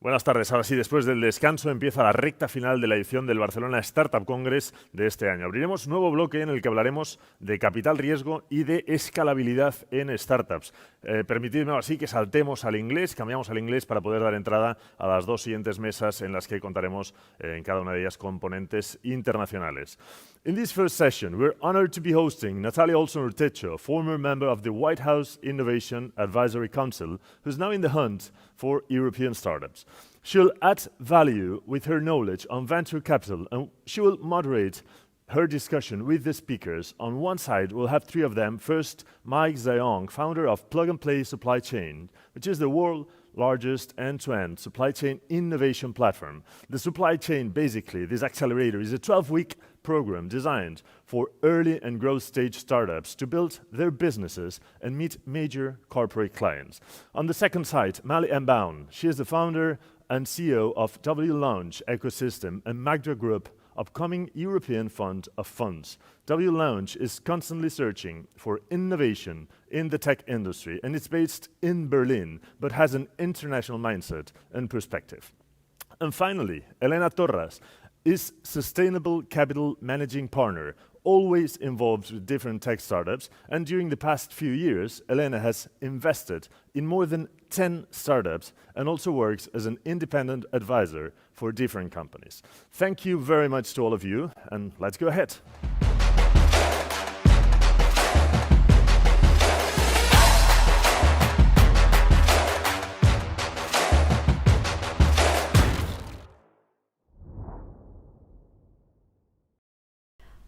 Buenas tardes. Ahora sí, después del descanso empieza la recta final de la edición del Barcelona Startup Congress de este año. Abriremos un nuevo bloque en el que hablaremos de capital riesgo y de escalabilidad en startups. Permitidme así que saltemos al inglés, cambiamos al inglés para poder dar entrada a las dos siguientes mesas en las que contaremos en cada una de ellas con ponentes internacionales. In this first session, we're honored to be hosting Natalia Olson-Urtecho, former member of the White House Innovation Advisory Council, who's now in the hunt for European startups. She'll add value with her knowledge on venture capital, and she will moderate her discussion with the speakers. On one side, we'll have three of them. First, Mike Zayong, founder of Plug and Play Supply Chain, which is the world's largest end-to-end supply chain innovation platform. The supply chain, basically, this accelerator, is a 12-week program designed for early and growth stage startups to build their businesses and meet major corporate clients. On the second side, Mali Mbaun. She is the founder and CEO of W Launch Ecosystem and Magda Group, upcoming European Fund of Funds. W Launch is constantly searching for innovation in the tech industry, and it's based in Berlin, but has an international mindset and perspective. And finally, Elena Torras is Sustainable Capital Managing Partner, always involved with different tech startups, and during the past few years, Elena has invested in more than 10 startups and also works as an independent advisor for different companies. Thank you very much to all of you, and let's go ahead.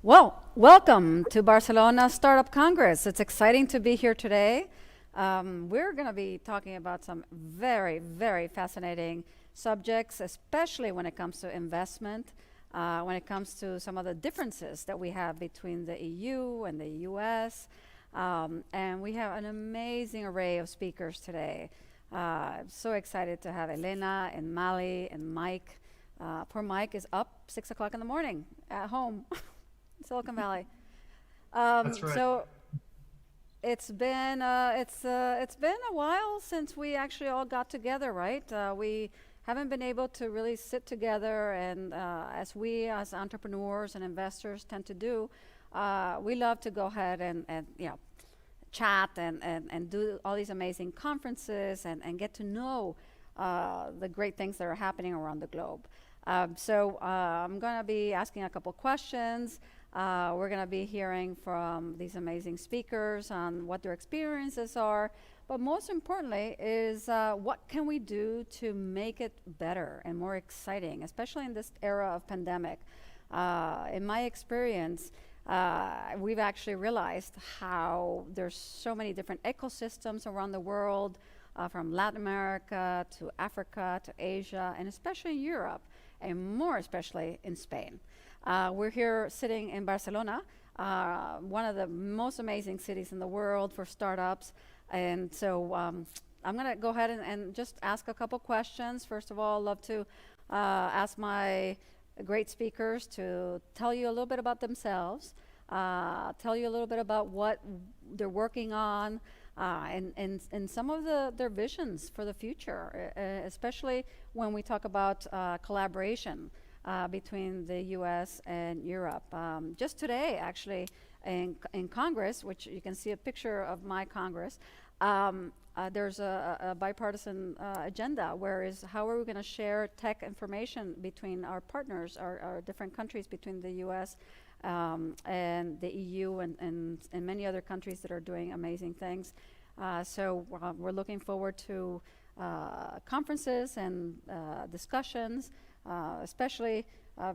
Well, welcome to Barcelona Startup Congress. It's exciting to be here today. We're going to be talking about some very, very fascinating subjects, especially when it comes to investment, when it comes to some of the differences that we have between the EU and the US. And we have an amazing array of speakers today. I'm so excited to have Elena and Mali and Mike. Poor Mike is up 6 o'clock in the morning at home. Silicon Valley. That's right. So it's been a while since we actually all got together, right? We haven't been able to really sit together, and as entrepreneurs and investors tend to do, we love to go ahead and chat and do all these amazing conferences and get to know the great things that are happening around the globe. So I'm going to be asking a couple questions. We're going to be hearing from these amazing speakers on what their experiences are, but most importantly is what can we do to make it better and more exciting, especially in this era of pandemic. In my experience, we've actually realized how there's so many different ecosystems around the world, from Latin America to Africa to Asia, and especially Europe, and more especially in Spain. We're here sitting in Barcelona, one of the most amazing cities in the world for startups. And so I'm going to go ahead and just ask a couple questions. First of all, I'd love to ask my great speakers to tell you a little bit about themselves, tell you a little bit about what they're working on, and some of their visions for the future, especially when we talk about collaboration between the US and Europe. Just today, actually, in Congress, which you can see a picture of my Congress, there's a bipartisan agenda, whereas how are we going to share tech information between our partners, our different countries, between the US and the EU and many other countries that are doing amazing things. So we're looking forward to conferences and discussions, especially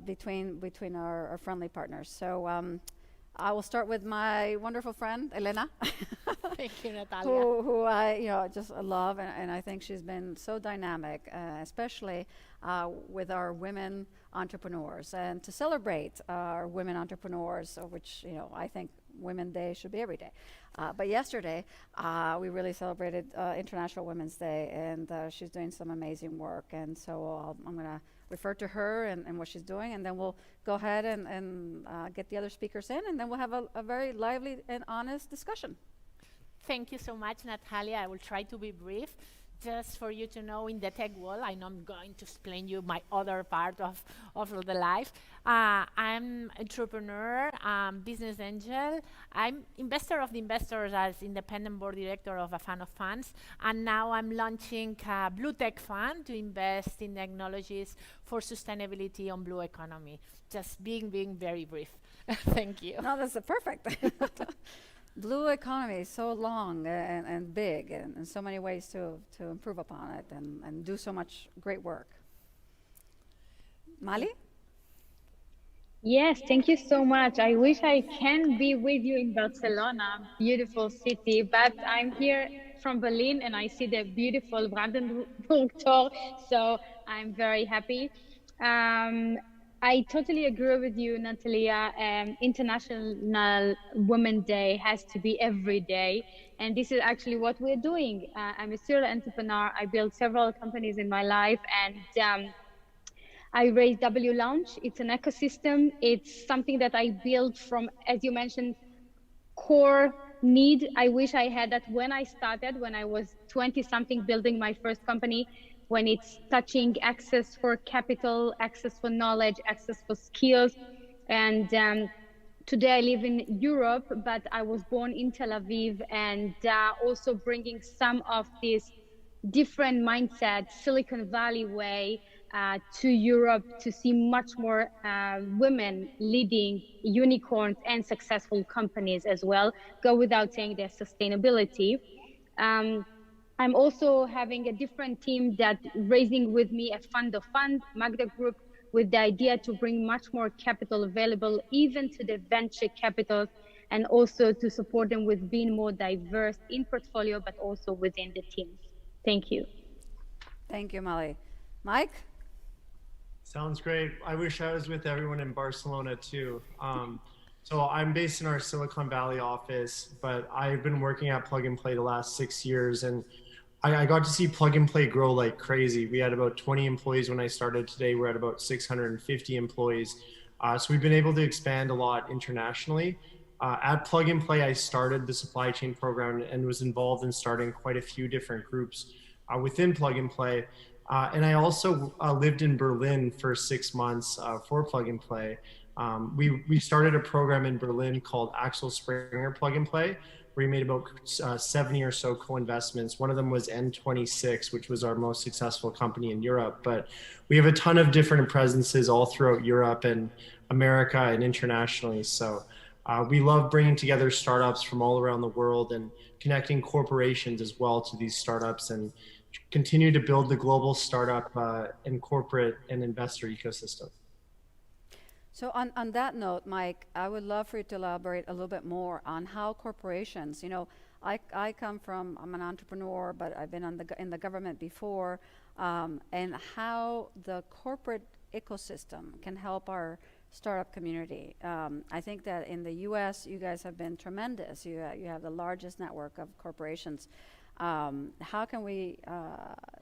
between our friendly partners. So I will start with my wonderful friend, Elena. Thank you, Natalia. who I just love, and I think she's been so dynamic, especially with our women entrepreneurs, and to celebrate our women entrepreneurs, which I think Women's Day should be every day. But yesterday, we really celebrated International Women's Day, and she's doing some amazing work. And so I'm going to refer to her and what she's doing, and then we'll go ahead and get the other speakers in, and then we'll have a very lively and honest discussion. Thank you so much, Natalia. I will try to be brief. just for you to know, in the tech world, I know I'm going to explain you my other part of the life. I'm entrepreneur, business angel. I'm investor of the investors as independent board director of a fund of funds. And now I'm launching a blue tech fund to invest in technologies for sustainability on blue economy. Just being very brief. Thank you. No, that's perfect. Blue economy is so long and big, and so many ways to improve upon it and do so much great work. Mali? Yes, thank you so much. I wish I can be with you in Barcelona, beautiful city, but I'm here from Berlin and I see the beautiful Brandenburg Tor, so I'm very happy. Um, I totally agree with you, Natalia. International Women's Day has to be every day. And this is actually what we're doing. I'm a serial entrepreneur. I built several companies in my life, and I raised W Launch. It's an ecosystem. It's something that I built from, as you mentioned, core need. I wish I had that when I started, when I was 20 something, building my first company, when it's touching access for capital, access for knowledge, access for skills. And today I live in Europe, but I was born in Tel Aviv, and also bringing some of this different mindset, Silicon Valley way, to Europe to see much more women leading unicorns and successful companies as well. Go without saying their sustainability. I'm also having a different team that raising with me a fund of fund, Magda Group, with the idea to bring much more capital available even to the venture capitals, and also to support them with being more diverse in portfolio, but also within the teams. Thank you. Thank you, Mali. Mike? Sounds great. I wish I was with everyone in Barcelona too. So I'm based in our Silicon Valley office, but I've been working at Plug and Play the last 6 years, and I got to see Plug and Play grow like crazy. We had about 20 employees when I started. Today we're at about 650 employees. So we've been able to expand a lot internationally. At Plug and Play, I started the supply chain program and was involved in starting quite a few different groups within Plug and Play. And I also lived in Berlin for 6 months for Plug and Play. We started a program in Berlin called Axel Springer Plug and Play, where we made about 70 or so co-investments. One of them was N26, which was our most successful company in Europe. But we have a ton of different presences all throughout Europe and America and internationally. So we love bringing together startups from all around the world and connecting corporations as well to these startups, and continue to build the global startup and corporate and investor ecosystem. So on that note, Mike, I would love for you to elaborate a little bit more on how corporations, I come from, I'm an entrepreneur, but I've been in the government before, and how the corporate ecosystem can help our startup community. I think that in the US, you guys have been tremendous. You have the largest network of corporations. How can we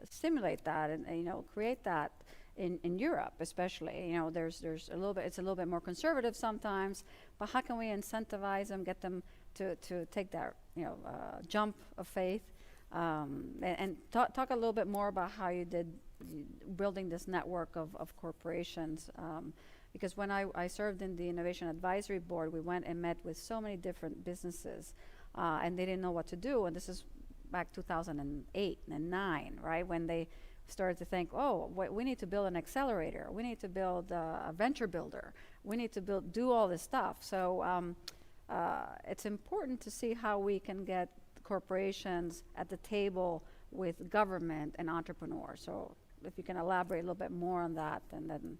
stimulate that and create that in Europe, especially? There's a little bit, it's a little bit more conservative sometimes, but how can we incentivize them, get them to take that jump of faith, and talk a little bit more about how you did building this network of corporations. Because when I served in the Innovation Advisory Board, we went and met with so many different businesses, and they didn't know what to do. And this is back 2008 and 9, right? When they started to think, oh, we need to build an accelerator. We need to build a venture builder. We need to do all this stuff. So it's important to see how we can get corporations at the table with government and entrepreneurs. So if you can elaborate a little bit more on that, and then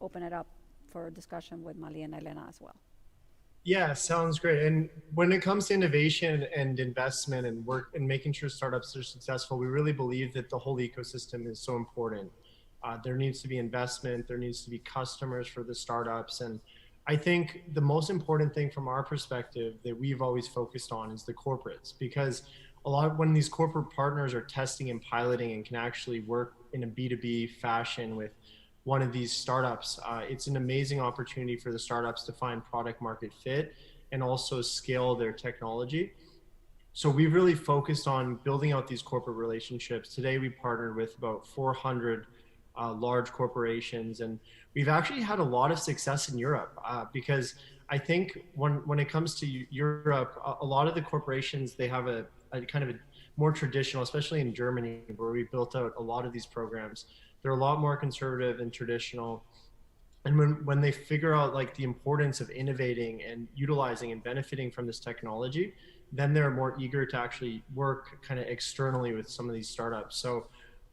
open it up for discussion with Mali and Elena as well. Yeah, sounds great. And when it comes to innovation and investment and work and making sure startups are successful, we really believe that the whole ecosystem is so important. There needs to be investment, there needs to be customers for the startups. And I think the most important thing from our perspective that we've always focused on is the corporates, because when these corporate partners are testing and piloting and can actually work in a B2B fashion with one of these startups, it's an amazing opportunity for the startups to find product market fit and also scale their technology. So we've really focused on building out these corporate relationships. Today, we partnered with about 400 large corporations, and we've actually had a lot of success in Europe because I think when it comes to Europe, a lot of the corporations, they have a kind of a more traditional, especially in Germany, where we built out a lot of these programs. They're a lot more conservative and traditional. And when they figure out like the importance of innovating and utilizing and benefiting from this technology, then they're more eager to actually work kind of externally with some of these startups. So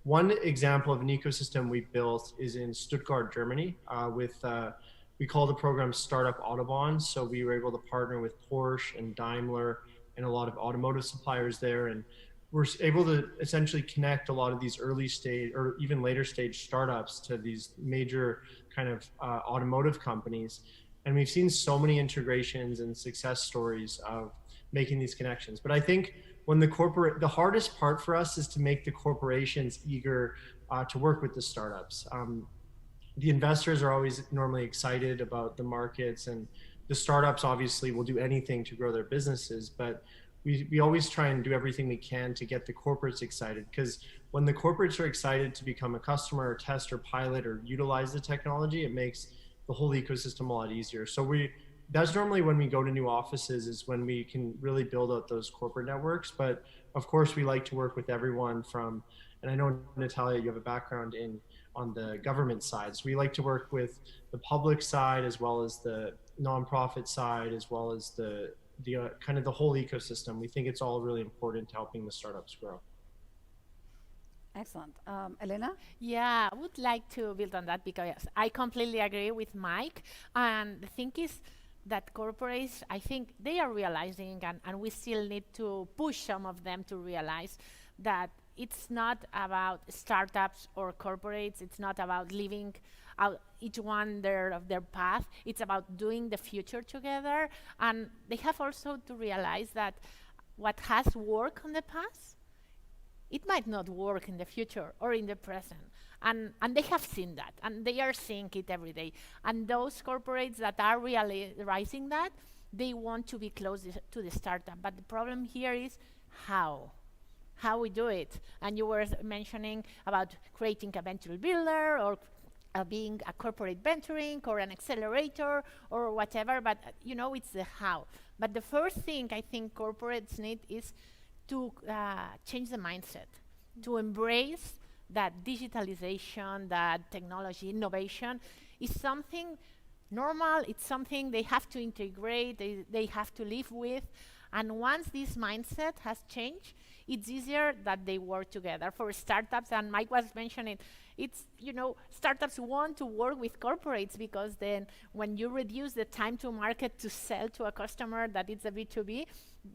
one example of an ecosystem we built is in Stuttgart, Germany, we call the program Startup Autobahn. So we were able to partner with Porsche and Daimler and a lot of automotive suppliers there. And we're able to essentially connect a lot of these early stage or even later stage startups to these major kind of automotive companies. And we've seen so many integrations and success stories of making these connections. But I think when the hardest part for us is to make the corporations eager to work with the startups. The investors are always normally excited about the markets, and the startups obviously will do anything to grow their businesses, but we always try and do everything we can to get the corporates excited, because when the corporates are excited to become a customer or test or pilot or utilize the technology, it makes the whole ecosystem a lot easier. So that's normally when we go to new offices, is when we can really build out those corporate networks. But of course, we like to work with everyone from, and I know, Natalia, you have a background on the government side. So we like to work with the public side, as well as the nonprofit side, as well as the kind of the whole ecosystem. We think it's all really important to helping the startups grow. Excellent. Elena? Yeah, I would like to build on that because I completely agree with Mike. And the thing is that corporates, I think they are realizing, and we still need to push some of them to realize that it's not about startups or corporates. It's not about living out each one of their path. It's about doing the future together. And they have also to realize that what has worked in the past, it might not work in the future or in the present. And they have seen that, and they are seeing it every day. And those corporates that are realizing that, they want to be close to the startup. But the problem here is how we do it. And you were mentioning about creating a venture builder or being a corporate venturing or an accelerator or whatever, but it's the how. But the first thing I think corporates need is to change the mindset, to embrace that digitalization, that technology, innovation is something normal, it's something they have to integrate, they have to live with. And once this mindset has changed, it's easier that they work together. For startups, and Mike was mentioning, it's, startups want to work with corporates because then when you reduce the time to market to sell to a customer that it's a B2B,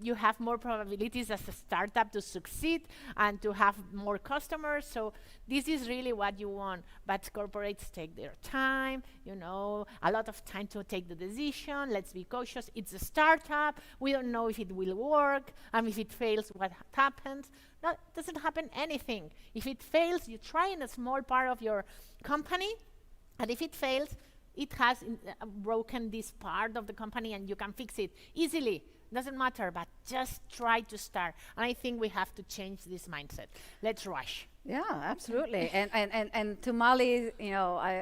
you have more probabilities as a startup to succeed and to have more customers. So this is really what you want. But corporates take their time, a lot of time to take the decision. Let's be cautious. It's a startup. We don't know if it will work. And if it fails, what happens? No, it doesn't happen anything. If it fails, you try in a small part of your company. And if it fails, it has broken this part of the company and you can fix it easily. Doesn't matter, but just try to start. And I think we have to change this mindset. Let's rush. Yeah, absolutely. And to Mali,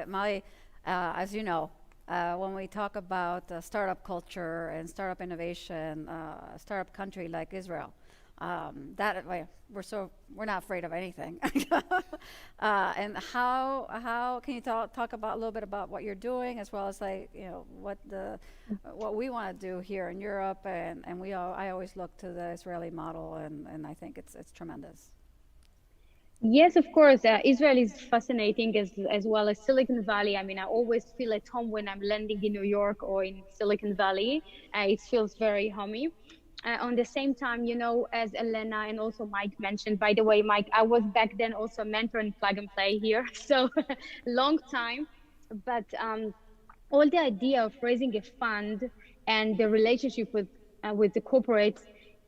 Mali, as you know, when we talk about startup culture and startup innovation, startup country like Israel, we're not afraid of anything. And how can you talk about a little bit about what you're doing, as well as what we want to do here in Europe, and I always look to the Israeli model, and I think it's tremendous. Yes, of course. Israel is fascinating as well as Silicon Valley. I mean, I always feel at home when I'm landing in New York or in Silicon Valley. It feels very homey. On the same time, as Elena and also Mike mentioned, by the way, Mike, I was back then also a mentor in Plug and Play here, so long time. But all the idea of raising a fund and the relationship with the corporates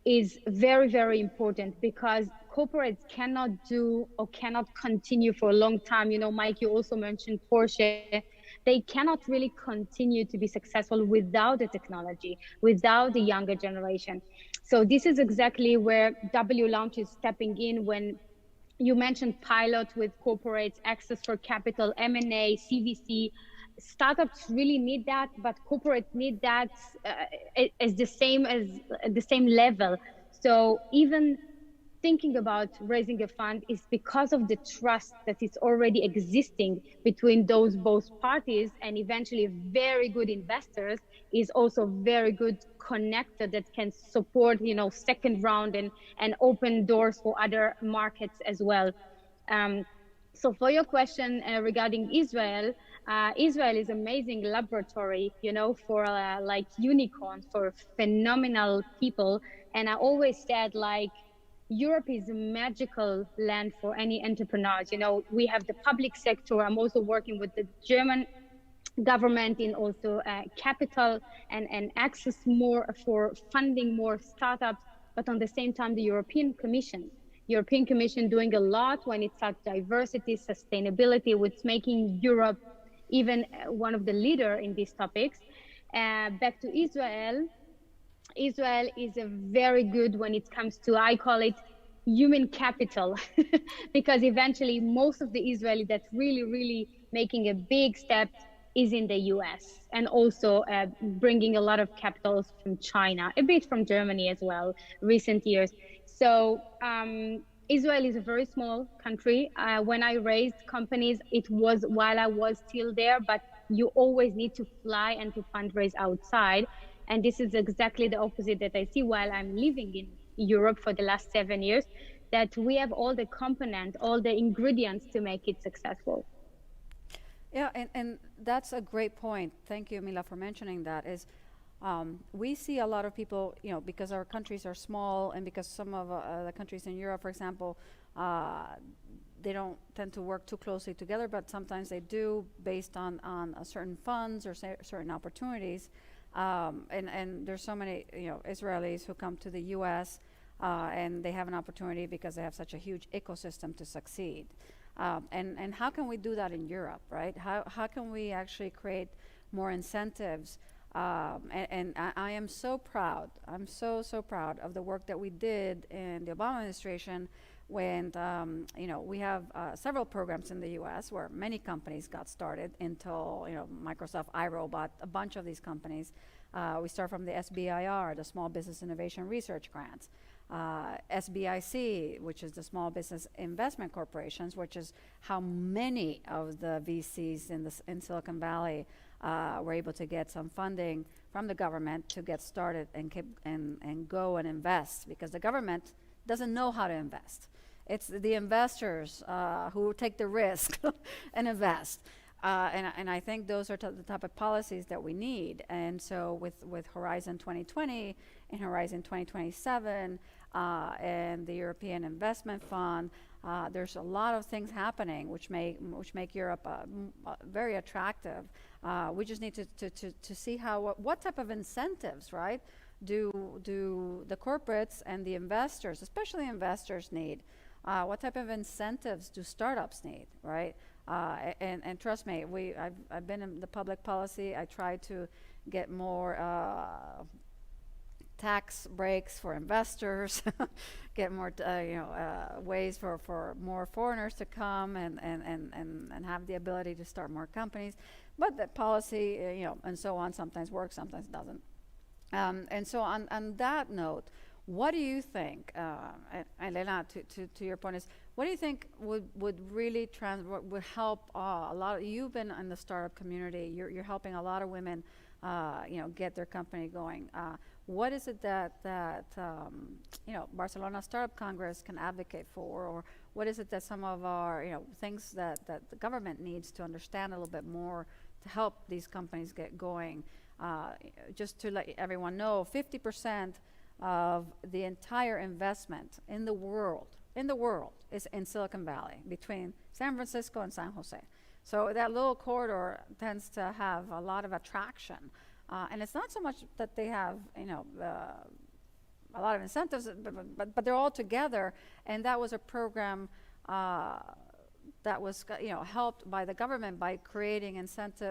is very, very important, because corporates cannot do or cannot continue for a long time. Mike, you also mentioned Porsche. They cannot really continue to be successful without the technology, without the younger generation. So this is exactly where W Launch is stepping in. When you mentioned pilot with corporates, access for capital, M&A, CVC, startups really need that, but corporates need that as the same level. So even thinking about raising a fund is because of the trust that is already existing between those both parties, and eventually very good investors is also very good connector that can support, second round and open doors for other markets as well. So for your question regarding Israel, Israel is amazing laboratory, for like unicorns, for phenomenal people. And I always said, like, Europe is a magical land for any entrepreneurs. We have the public sector. I'm also working with the German government in also capital and access more for funding more startups. But on the same time, the European Commission doing a lot when it's at diversity, sustainability, which making Europe even one of the leader in these topics. Back to Israel. Israel is a very good when it comes to, I call it human capital, because eventually most of the Israeli that's really, really making a big step is in the US, and also bringing a lot of capitals from China, a bit from Germany as well, recent years. So Israel is a very small country. When I raised companies, it was while I was still there, but you always need to fly and to fundraise outside. And this is exactly the opposite that I see while I'm living in Europe for the last 7 years, that we have all the component, all the ingredients to make it successful. Yeah, and that's a great point. Thank you, Mila, for mentioning that. We see a lot of people, because our countries are small, and because some of the countries in Europe, for example, they don't tend to work too closely together, but sometimes they do based on certain funds or certain opportunities. And there's so many, Israelis who come to the U.S. And they have an opportunity because they have such a huge ecosystem to succeed. And how can we do that in Europe, right? How can we actually create more incentives? And I am so proud. I'm so proud of the work that we did in the Obama administration when, we have several programs in the U.S. where many companies got started. Intel, Microsoft, iRobot, a bunch of these companies. We start from the SBIR, the Small Business Innovation Research Grants. SBIC, which is the Small Business Investment Corporations, which is how many of the VCs in Silicon Valley were able to get some funding from the government to get started and go and invest, because the government doesn't know how to invest. It's the investors who take the risk and invest. And I think those are the type of policies that we need. And so with Horizon 2020 and Horizon 2027 and the European Investment Fund, there's a lot of things happening which make Europe very attractive. We just need to see what type of incentives, right, do the corporates and the investors, especially investors, need. What type of incentives do startups need, right? And trust me, I've been in the public policy. I try to get more tax breaks for investors, get more ways for more foreigners to come and have the ability to start more companies. But the policy, and so on, sometimes works, sometimes doesn't. And so on that note, what do you think, Elena, to your point is, what do you think would really would help a lot of, you've been in the startup community, you're helping a lot of women, get their company going. What is it that Barcelona Startup Congress can advocate for, or what is it that some of our, things that the government needs to understand a little bit more to help these companies get going? Just to let everyone know, 50% of the entire investment in the world is in Silicon Valley, between San Francisco and San Jose. So that little corridor tends to have a lot of attraction. And it's not so much that they have, a lot of incentives, but they're all together. And that was a program that was, helped by the government by creating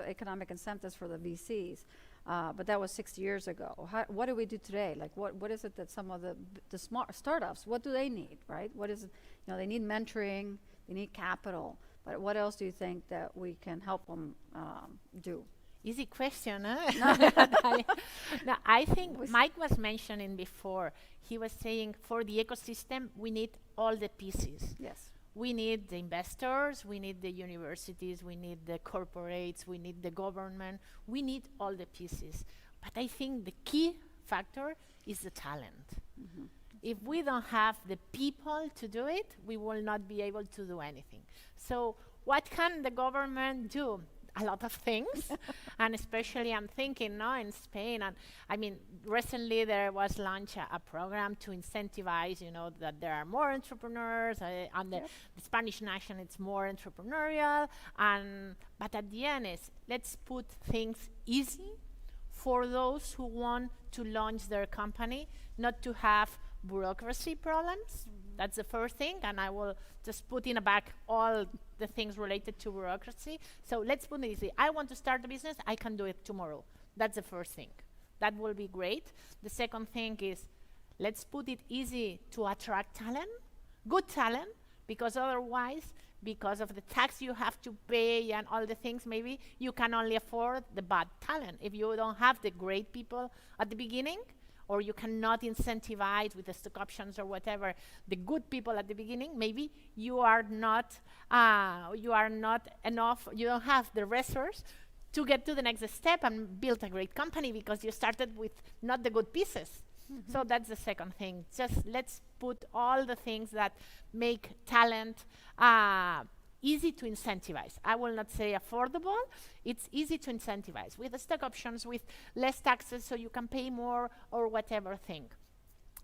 economic incentives for the VCs. But that was 6 years ago. What do we do today? Like, what is it that some of the smart startups, what do they need, right? What is it? They need mentoring, they need capital. But what else do you think that we can help them do? Easy question, huh? No, I think Mike was mentioning before, he was saying for the ecosystem, we need all the pieces. Yes. We need the investors, we need the universities, we need the corporates, we need the government, we need all the pieces. But I think the key factor is the talent. Mm-hmm. If we don't have the people to do it, we will not be able to do anything. So what can the government do? A lot of things, and especially I'm thinking now in Spain, and I mean, recently there was launched a program to incentivize, that there are more entrepreneurs, and the Spanish nation it's more entrepreneurial, but at the end is, let's put things easy for those who want to launch their company, not to have bureaucracy problems. That's the first thing, and I will just put in a back all the things related to bureaucracy. So let's put it easy. I want to start a business, I can do it tomorrow. That's the first thing. That will be great. The second thing is, let's put it easy to attract talent, good talent, because otherwise, because of the tax you have to pay and all the things, maybe you can only afford the bad talent. If you don't have the great people at the beginning, or you cannot incentivize with the stock options or whatever the good people at the beginning, maybe you are not enough, you don't have the resource to get to the next step and build a great company because you started with not the good pieces. Mm-hmm. So that's the second thing. Just let's put all the things that make talent easy to incentivize. I will not say affordable. It's easy to incentivize with the stock options, with less taxes, so you can pay more or whatever thing.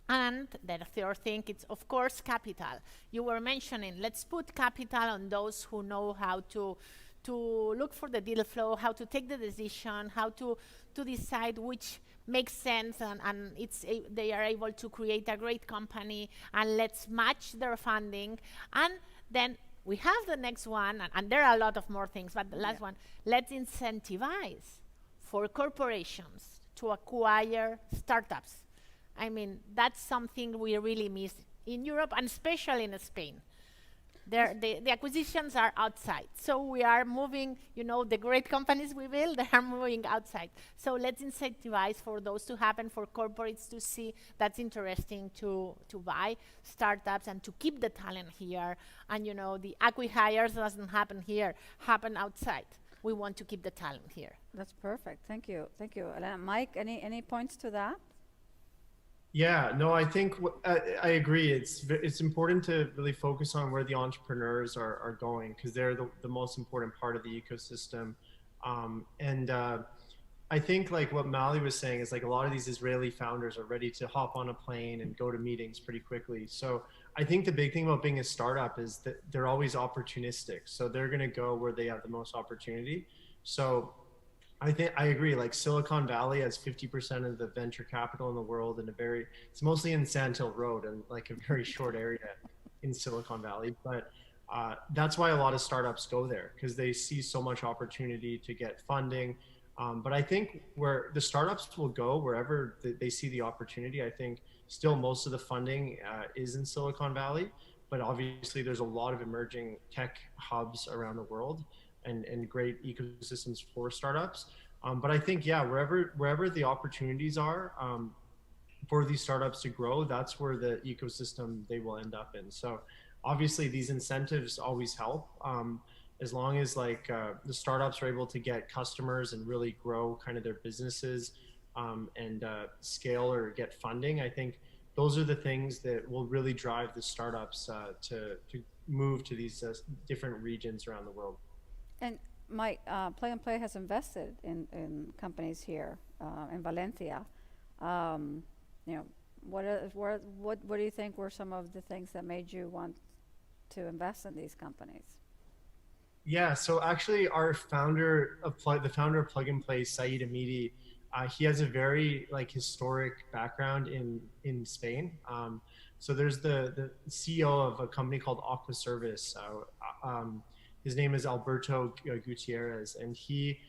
And the third thing, it's of course capital. You were mentioning, let's put capital on those who know how to look for the deal flow, how to take the decision, how to decide which makes sense, and they are able to create a great company, and let's match their funding. And then we have the next one, and there are a lot of more things, but the last one, let's incentivize for corporations to acquire startups. I mean, that's something we really miss in Europe, and especially in Spain. The acquisitions are outside. So we are moving, the great companies we build, they are moving outside. So let's incentivize for those to happen, for corporates to see that's interesting to buy startups and to keep the talent here. And, the acqui-hires doesn't happen here, happen outside. We want to keep the talent here. That's perfect. Thank you. Thank you. Elena. Mike, any points to that? Yeah, no, I think I agree. It's important to really focus on where the entrepreneurs are going, because they're the most important part of the ecosystem. I think like what Mali was saying is like a lot of these Israeli founders are ready to hop on a plane and go to meetings pretty quickly. So I think the big thing about being a startup is that they're always opportunistic. So they're going to go where they have the most opportunity. So I agree. Like Silicon Valley has 50% of the venture capital in the world, and it's mostly in Sand Hill Road and like a very short area in Silicon Valley. But that's why a lot of startups go there, because they see so much opportunity to get funding. But I think where the startups will go, wherever they see the opportunity, I think still most of the funding is in Silicon Valley. But obviously there's a lot of emerging tech hubs around the world, and great ecosystems for startups. But I think, wherever the opportunities are for these startups to grow, that's where the ecosystem they will end up in. So obviously these incentives always help, as long as the startups are able to get customers and really grow kind of their businesses and scale or get funding. I think those are the things that will really drive the startups to move to these different regions around the world. And Mike, Plug and Play has invested in companies here in Valencia. What do you think were some of the things that made you want to invest in these companies? Yeah, so actually our founder of Plug and Play, Saeed Amidi, he has a very historic background in Spain. So there's the CEO of a company called Aquaservice. His name is Alberto Gutierrez, and he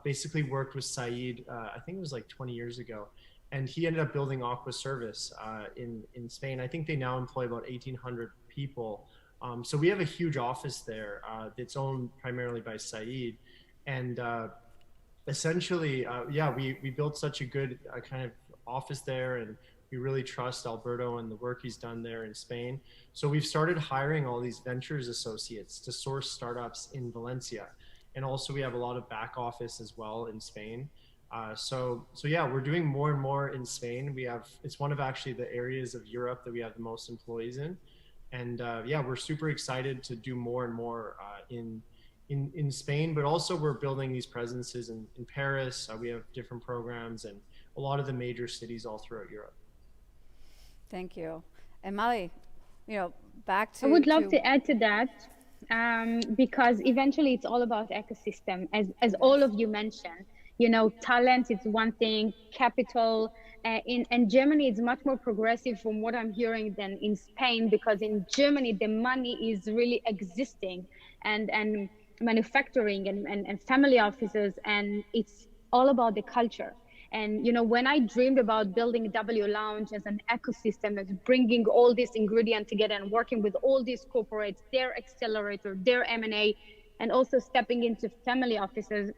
basically worked with Saeed, I think it was like 20 years ago. And he ended up building Aqua Service in Spain. I think they now employ about 1,800 people. So we have a huge office there that's owned primarily by Saeed. And essentially, yeah, we built such a good kind of office there, and we really trust Alberto and the work he's done there in Spain. So we've started hiring all these ventures associates to source startups in Valencia. And also we have a lot of back office as well in Spain. So yeah, we're doing more and more in Spain. It's one of actually the areas of Europe that we have the most employees in. And yeah, we're super excited to do more and more in Spain, but also we're building these presences in Paris. We have different programs and a lot of the major cities all throughout Europe. Thank you. And Mali, back to. I would love to add to that, because eventually it's all about ecosystem, as all of you mentioned. Talent is one thing, capital. In Germany, it's much more progressive from what I'm hearing than in Spain, because in Germany, the money is really existing and manufacturing and family offices, and it's all about the culture. And, when I dreamed about building W Lounge as an ecosystem, as bringing all these ingredients together and working with all these corporates, their accelerator, their M&A, and also stepping into family offices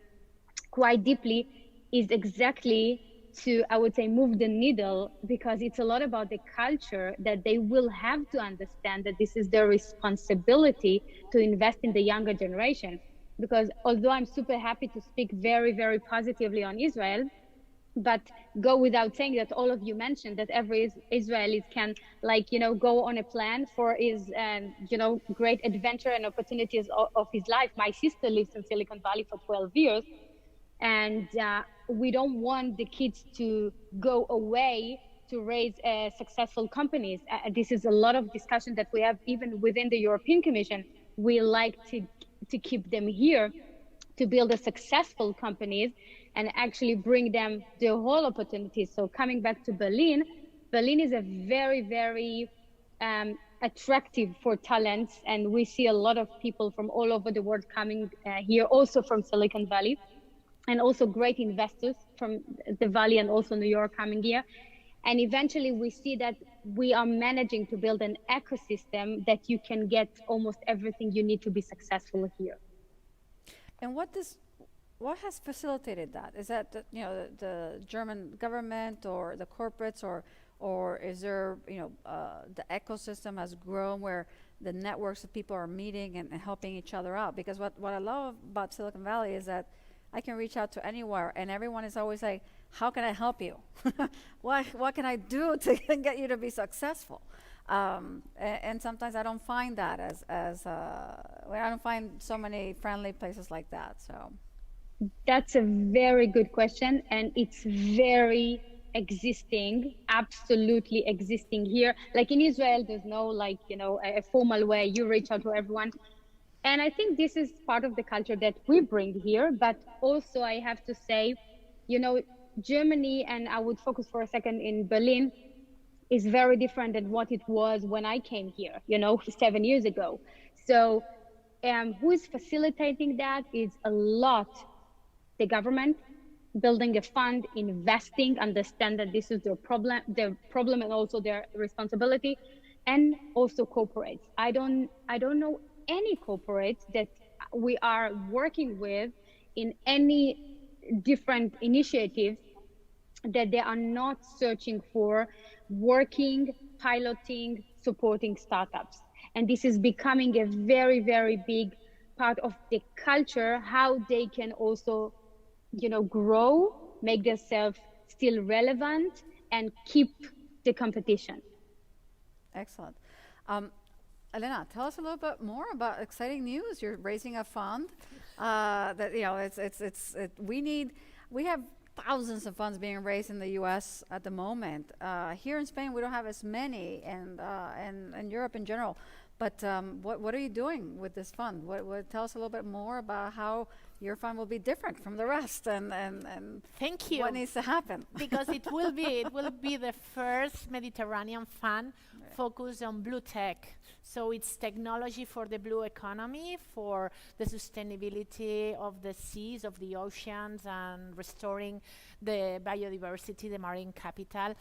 quite deeply, is exactly to, I would say, move the needle, because it's a lot about the culture that they will have to understand that this is their responsibility to invest in the younger generation. Because although I'm super happy to speak very, very positively on Israel, but go without saying that all of you mentioned that every Israeli can go on a plan for his great adventure and opportunities of his life. My sister lives in Silicon Valley for 12 years, and we don't want the kids to go away to raise successful companies. This is a lot of discussion that we have even within the European Commission. We like to keep them here to build a successful companies and actually bring them the whole opportunities. So coming back to Berlin is a very, very attractive for talents. And we see a lot of people from all over the world coming here, also from Silicon Valley, and also great investors from the Valley and also New York coming here. And eventually we see that we are managing to build an ecosystem that you can get almost everything you need to be successful here. And what has facilitated that? Is that the German government or the corporates, or is there the ecosystem has grown where the networks of people are meeting and helping each other out? Because what I love about Silicon Valley is that I can reach out to anywhere, and everyone is always like, "How can I help you? What can I do to get you to be successful?" And sometimes I don't find that I don't find so many friendly places like that. So that's a very good question, and it's very existing, absolutely existing here. Like in Israel, there's no a formal way you reach out to everyone. And I think this is part of the culture that we bring here. But also I have to say, Germany, and I would focus for a second in Berlin, is very different than what it was when I came here, 7 years ago. So who is facilitating that is a lot the government, building a fund, investing, understand that this is their problem and also their responsibility, and also corporates. I don't know any corporates that we are working with in any different initiatives that they are not searching for working, piloting, supporting startups. And this is becoming a very, very big part of the culture, how they can also, grow, make themselves still relevant, and keep the competition. Excellent. Elena, tell us a little bit more about exciting news. You're raising a fund we have thousands of funds being raised in the U.S. at the moment. Here in Spain, we don't have as many, and Europe in general. But what are you doing with this fund? Tell us a little bit more about how your fund will be different from the rest, and Thank you. what needs to happen. Because it will be the first Mediterranean fund focused on blue tech. So it's technology for the blue economy, for the sustainability of the seas, of the oceans, and restoring the biodiversity, the marine capital.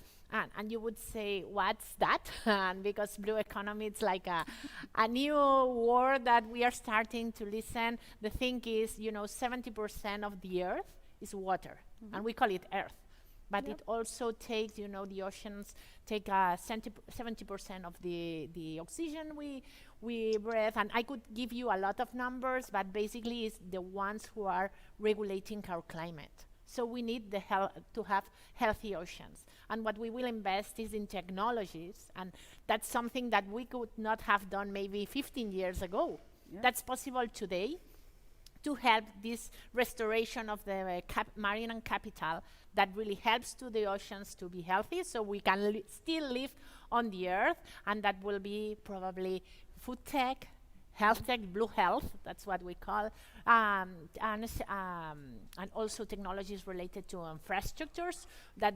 And you would say, what's that? And because blue economy, it's like a new word that we are starting to listen. The thing is, 70% of the earth is water, and we call it earth. But it also takes, the oceans take 70% of the oxygen we breathe. And I could give you a lot of numbers, but basically it's the ones who are regulating our climate. So we need to have healthy oceans. And what we will invest is in technologies, and that's something that we could not have done maybe 15 years ago. That's possible today, to help this restoration of the marine capital that really helps to the oceans to be healthy, so we can still live on the earth. And that will be probably food tech, health tech, blue health, that's what we call, and also technologies related to infrastructures that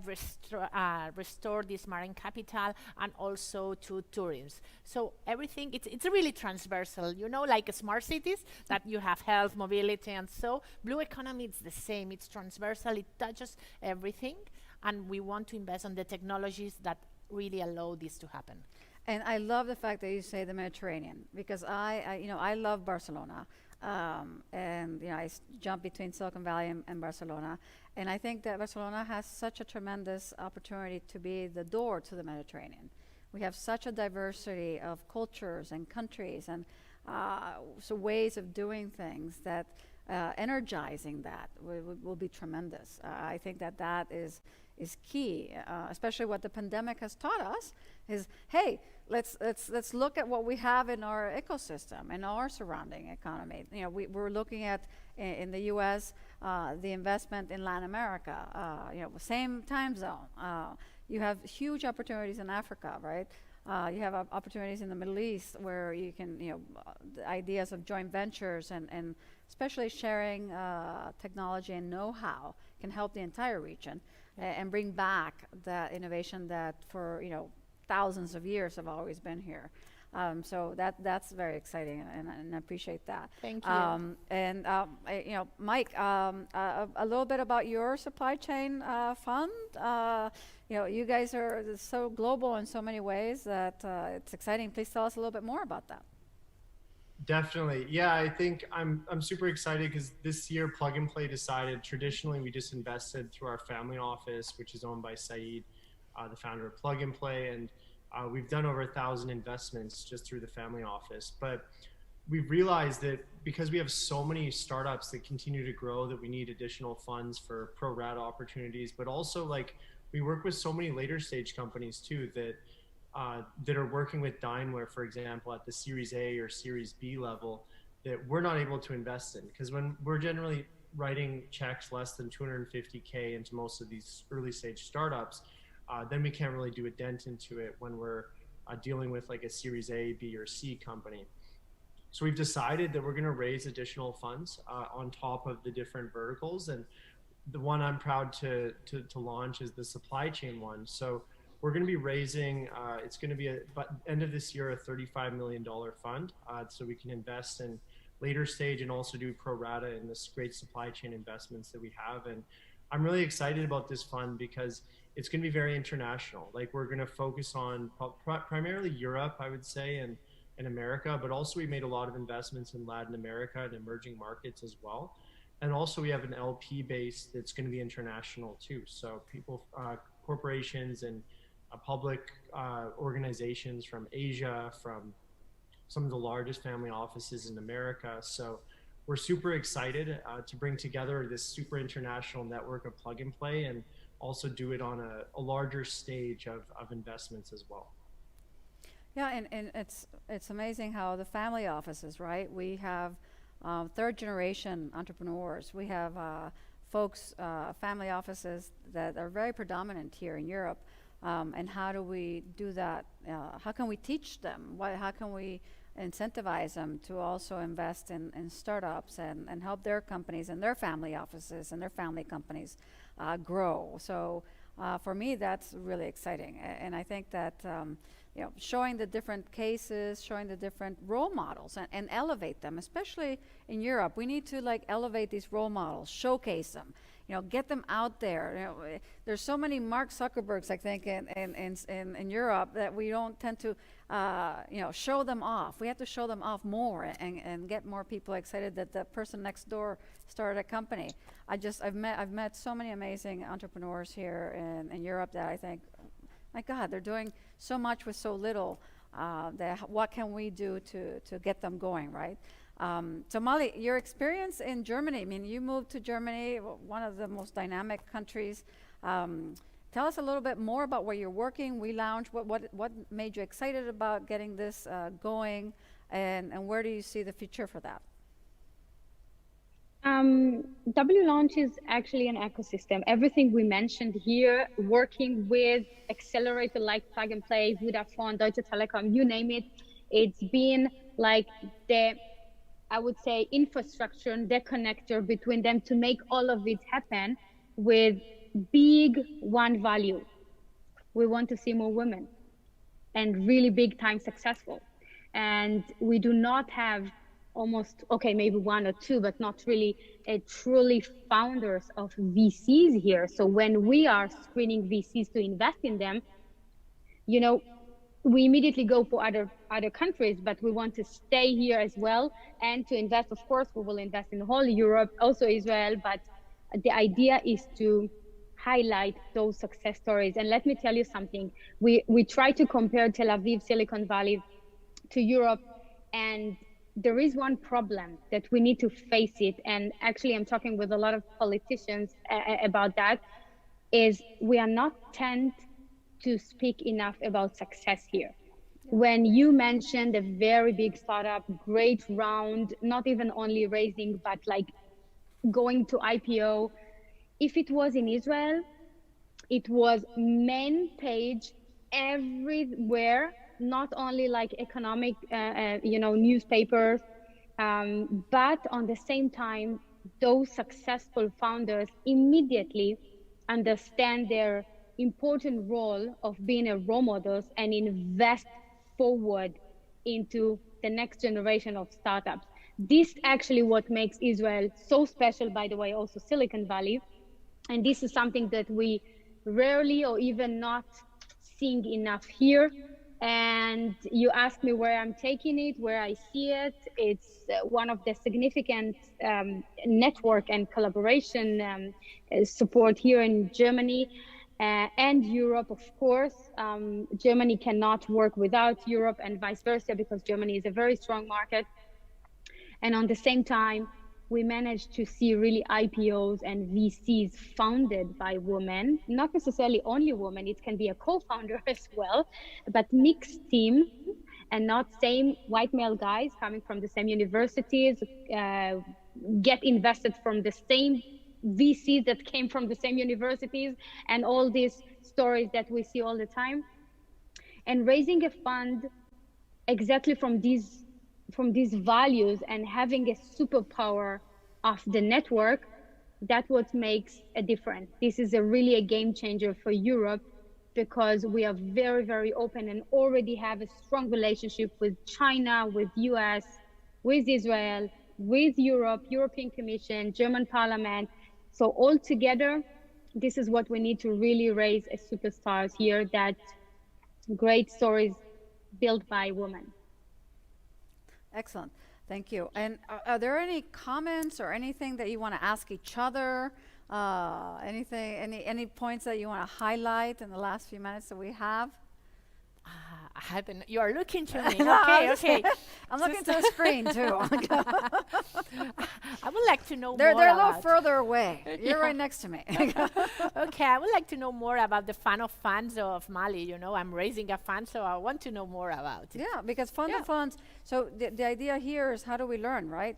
restore this marine capital, and also to tourism. So everything, it's really transversal, like smart cities, that you have health, mobility, and so blue economy, it's the same, it's transversal, it touches everything, and we want to invest on the technologies that really allow this to happen. And I love the fact that you say the Mediterranean, because I love Barcelona, and I jump between Silicon Valley and Barcelona, and I think that Barcelona has such a tremendous opportunity to be the door to the Mediterranean. We have such a diversity of cultures and countries, and so ways of doing things that energizing that will be tremendous. I think that is key, especially what the pandemic has taught us is, hey, let's look at what we have in our ecosystem and our surrounding economy. We're looking at in the U.S. The investment in Latin America, same time zone. You have huge opportunities in Africa, right? You have opportunities in the Middle East where you can, the ideas of joint ventures and especially sharing technology and know-how can help the entire region and bring back that innovation that for, thousands of years have always been here. So that's very exciting, and I appreciate that. Thank you. Mike, a little bit about your supply chain fund. You guys are so global in so many ways that it's exciting. Please tell us a little bit more about that. Definitely. Yeah, I think I'm super excited because this year Plug and Play decided, traditionally we just invested through our family office, which is owned by Saeed, the founder of Plug and Play, and we've done over 1,000 investments just through the family office. But we've realized that because we have so many startups that continue to grow, that we need additional funds for pro rata opportunities, but also we work with so many later stage companies too that are working with Daimler, for example, at the Series A or Series B level, that we're not able to invest in, because when we're generally writing checks less than 250K into most of these early stage startups, then we can't really do a dent into it when we're dealing with a Series A, B, or C company. So we've decided that we're going to raise additional funds on top of the different verticals, and the one I'm proud to launch is the supply chain one. So we're going to be raising, it's going to be by end of this year, a $35 million fund, so we can invest in later stage and also do pro rata in this great supply chain investments that we have. And I'm really excited about this fund because it's going to be very international. We're going to focus on primarily Europe, I would say, and America, but also we made a lot of investments in Latin America and emerging markets as well. And also we have an LP base that's going to be international too. So people, corporations and public organizations from Asia, from some of the largest family offices in America. So we're super excited to bring together this super international network of Plug and Play, and also do it on a larger stage of investments as well. Yeah, and it's amazing how the family offices, right? We have third generation entrepreneurs. We have folks, family offices that are very predominant here in Europe. And how do we do that? How can we teach them? How can we incentivize them to also invest in startups and help their companies and their family offices and their family companies grow. So for me, that's really exciting. And I think that showing the different cases, showing the different role models, and elevate them, especially in Europe. We need to elevate these role models, showcase them, get them out there. There's so many Mark Zuckerbergs, I think, in Europe that we don't tend to, show them off. We have to show them off more and get more people excited that the person next door started a company. I've met so many amazing entrepreneurs here in Europe that I think, my God, they're doing so much with so little. What can we do to get them going, right? So Molly, your experience in Germany, I mean, you moved to Germany, one of the most dynamic countries. Tell us a little bit more about where you're working, We Lounge. What made you excited about getting this going, and where do you see the future for that? W Launch is actually an ecosystem. Everything we mentioned here, working with accelerator like Plug and Play, Vodafone, Deutsche Telekom, you name it, it's been like I would say, infrastructure and the connector between them to make all of it happen with big one value. We want to see more women and really big time successful. And we do not have maybe one or two, but not really truly founders of VCs here. So when we are screening VCs to invest in them, we immediately go for other countries, but we want to stay here as well and to invest. Of course, we will invest in the whole Europe, also Israel, but the idea is to highlight those success stories. And let me tell you something, we try to compare Tel Aviv, Silicon Valley to Europe, and there is one problem that we need to face it. And actually, I'm talking with a lot of politicians about that, is we are not tend to speak enough about success here. When you mentioned a very big startup, great round, not even only raising, but like going to IPO. If it was in Israel, it was main page everywhere, not only like economic, newspapers, but on the same time, those successful founders immediately understand their important role of being a role models and invest forward into the next generation of startups. This actually what makes Israel so special, by the way, also Silicon Valley. And this is something that we rarely or even not seeing enough here. And you asked me where I'm taking it, where I see it. It's one of the significant network and collaboration support here in Germany and Europe, of course. Germany cannot work without Europe and vice versa, because Germany is a very strong market. And on the same time, we managed to see really IPOs and VCs founded by women, not necessarily only women, it can be a co-founder as well, but mixed team and not same white male guys coming from the same universities, get invested from the same VCs that came from the same universities, and all these stories that we see all the time. And raising a fund exactly from these values and having a superpower of the network, that's what makes a difference. This is really a game changer for Europe, because we are very, very open and already have a strong relationship with China, with US, with Israel, with Europe, European Commission, German Parliament. So all together, this is what we need to really raise as superstars here, that great stories built by women. Excellent. Thank you. And are there any comments or anything that you want to ask each other? Any points that you want to highlight in the last few minutes that we have? You are looking to me. Okay. I'm looking to the screen too. I would like to know more. They're a little further away. You're right next to me. Okay, I would like to know more about the fund of funds of Mali. I'm raising a fund, so I want to know more about it. Yeah, because fund of funds. So the idea here is, how do we learn, right?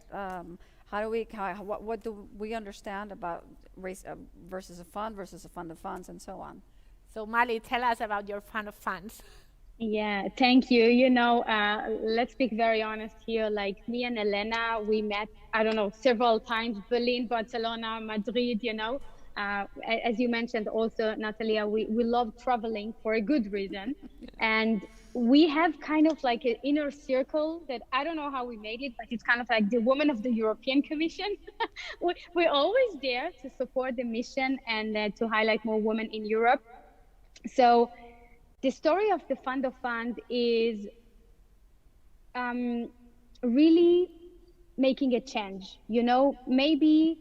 What do we understand about raise versus a fund of funds and so on? So Mali, tell us about your fund of funds. Yeah, thank you. You know, let's speak very honest here. Like me and Elena, we met, I don't know, several times, Berlin, Barcelona, Madrid, you know. As you mentioned also, Natalia, we love traveling for a good reason. And we have kind of like an inner circle that I don't know how we made it, but it's kind of like the woman of the European Commission. We're always there to support the mission and to highlight more women in Europe. So the story of the Fund of Fund is really making a change, you know, maybe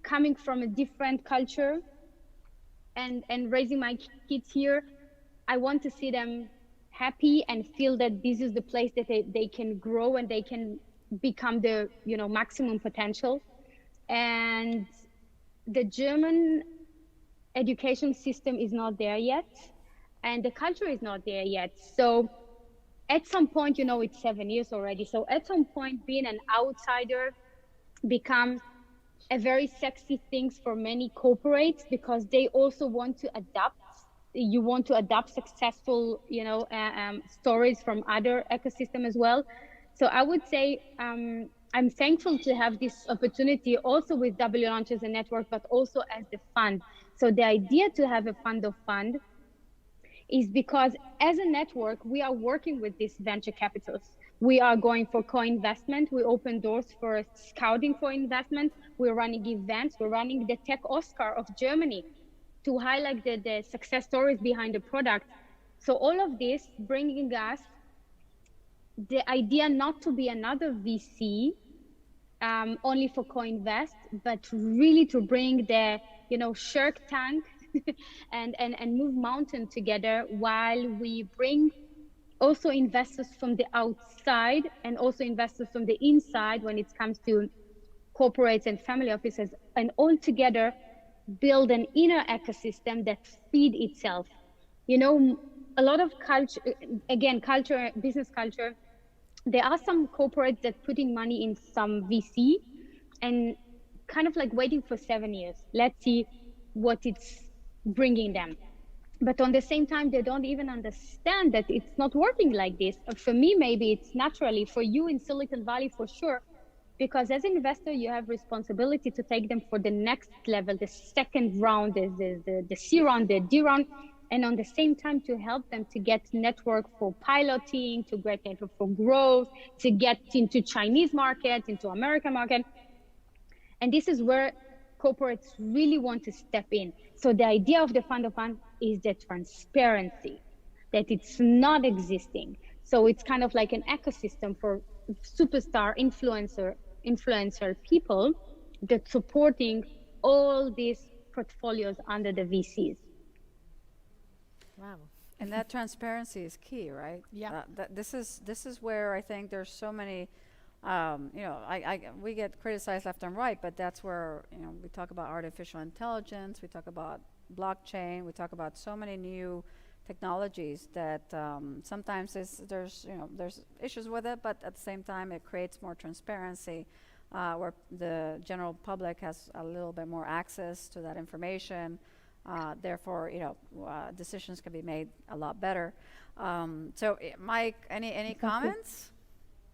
coming from a different culture and raising my kids here. I want to see them happy and feel that this is the place that they can grow and they can become the, you know, maximum potential. And the German education system is not there yet, and the culture is not there yet. So at some point, you know, it's 7 years already. So at some point, being an outsider becomes a very sexy thing for many corporates because they also want to adapt. You want to adapt successful, you know, stories from other ecosystem as well. So I would say I'm thankful to have this opportunity also with W Launch as a network, but also as the fund. So the idea to have a fund of fund is because as a network, we are working with these venture capitalists. We are going for co-investment. We open doors for scouting for investment. We're running events. We're running the Tech Oscar of Germany to highlight the success stories behind the product. So all of this bringing us the idea not to be another VC only for co-invest, but really to bring the, you know, Shark Tank and move mountain together while we bring also investors from the outside and also investors from the inside when it comes to corporates and family offices, and all together build an inner ecosystem that feed itself. You know, a lot of culture, again, culture, business culture, there are some corporates that putting money in some VC and kind of like waiting for 7 years. Let's see what it's bringing them. But on the same time, they don't even understand that it's not working like this. For me, maybe it's naturally, for you in Silicon Valley, for sure, because as an investor, you have responsibility to take them for the next level, the second round, the C round, the D round, and on the same time to help them to get network for piloting, to get network for growth, to get into Chinese market, into American market. And this is where corporates really want to step in. So the idea of the fund of fund is the transparency, that it's not existing. So it's kind of like an ecosystem for superstar influencer people that supporting all these portfolios under the VCs. Wow. And that transparency is key, right? Yeah. This is where I think there's so many, you know, we get criticized left and right, but that's where, you know, we talk about artificial intelligence, we talk about blockchain, we talk about so many new technologies that sometimes there's issues with it, but at the same time it creates more transparency where the general public has a little bit more access to that information. Therefore, you know, decisions can be made a lot better. So, Mike, any comments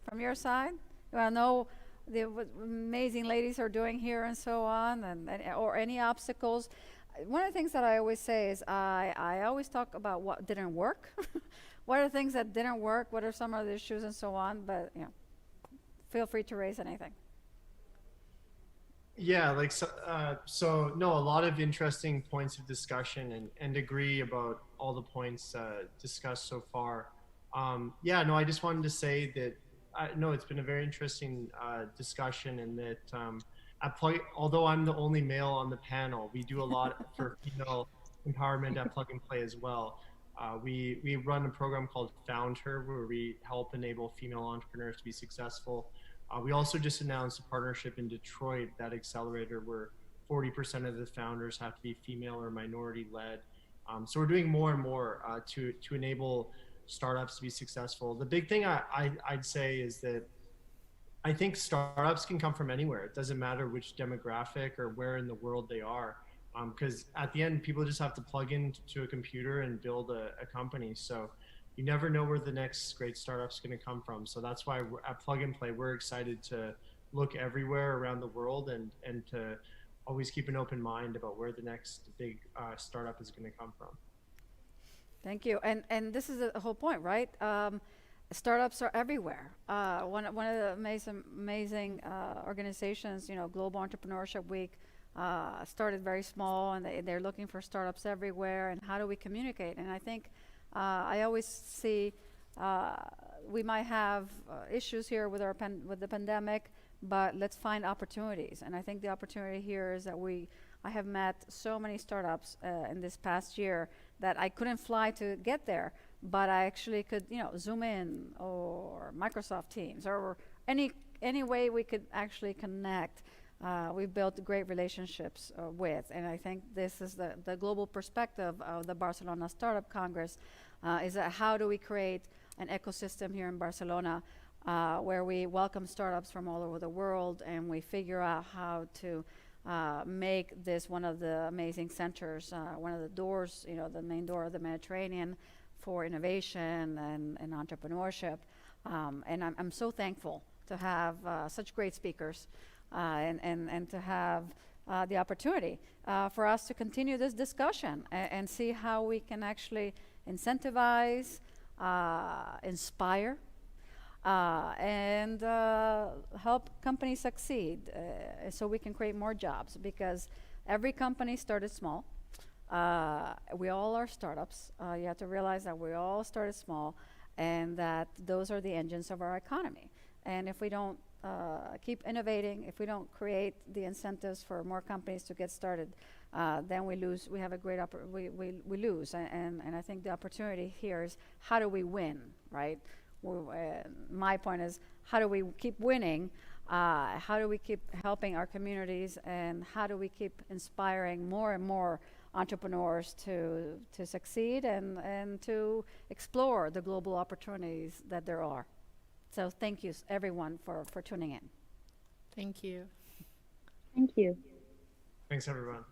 from your side? You want to know what amazing ladies are doing here and so on, and or any obstacles? One of the things that I always say is I always talk about what didn't work. What are the things that didn't work? What are some of the issues and so on? But, you know, feel free to raise anything. Yeah, like so no, a lot of interesting points of discussion and agree about all the points discussed so far. Yeah, no, I just wanted to say that no, it's been a very interesting discussion, and that although I'm the only male on the panel, we do a lot for female empowerment at Plug and Play as well. We run a program called Found Her, where we help enable female entrepreneurs to be successful. We also just announced a partnership in Detroit, that accelerator, where 40% of the founders have to be female or minority led. So we're doing more and more to enable startups to be successful. The big thing I'd say is that I think startups can come from anywhere. It doesn't matter which demographic or where in the world they are, because at the end, people just have to plug into a computer and build a company. So you never know where the next great startup's going to come from. So that's why at Plug and Play, we're excited to look everywhere around the world and to always keep an open mind about where the next big startup is going to come from. Thank you. And this is the whole point, right? Startups are everywhere. One of the amazing organizations, Global Entrepreneurship Week, started very small, and they're looking for startups everywhere. And how do we communicate? And I think I always see we might have issues here with with the pandemic, but let's find opportunities. And I think the opportunity here is that I have met so many startups in this past year that I couldn't fly to get there, but I actually could, Zoom in or Microsoft Teams or any way we could actually connect. We've built great relationships with, and I think this is the global perspective of the Barcelona Startup Congress, is that how do we create an ecosystem here in Barcelona where we welcome startups from all over the world, and we figure out how to make this one of the amazing centers, one of the doors, the main door of the Mediterranean for innovation and entrepreneurship. And I'm so thankful to have such great speakers and to have the opportunity for us to continue this discussion and see how we can actually incentivize, inspire, and help companies succeed so we can create more jobs, because every company started small. We all are startups. You have to realize that we all started small, and that those are the engines of our economy. And if we don't keep innovating, if we don't create the incentives for more companies to get started, then we lose. We have a great we lose. And I think the opportunity here is, how do we win, right? My point is, how do we keep winning? How do we keep helping our communities? And how do we keep inspiring more and more entrepreneurs to succeed and to explore the global opportunities that there are? So thank you, everyone, for tuning in. Thank you. Thank you. Thanks, everyone.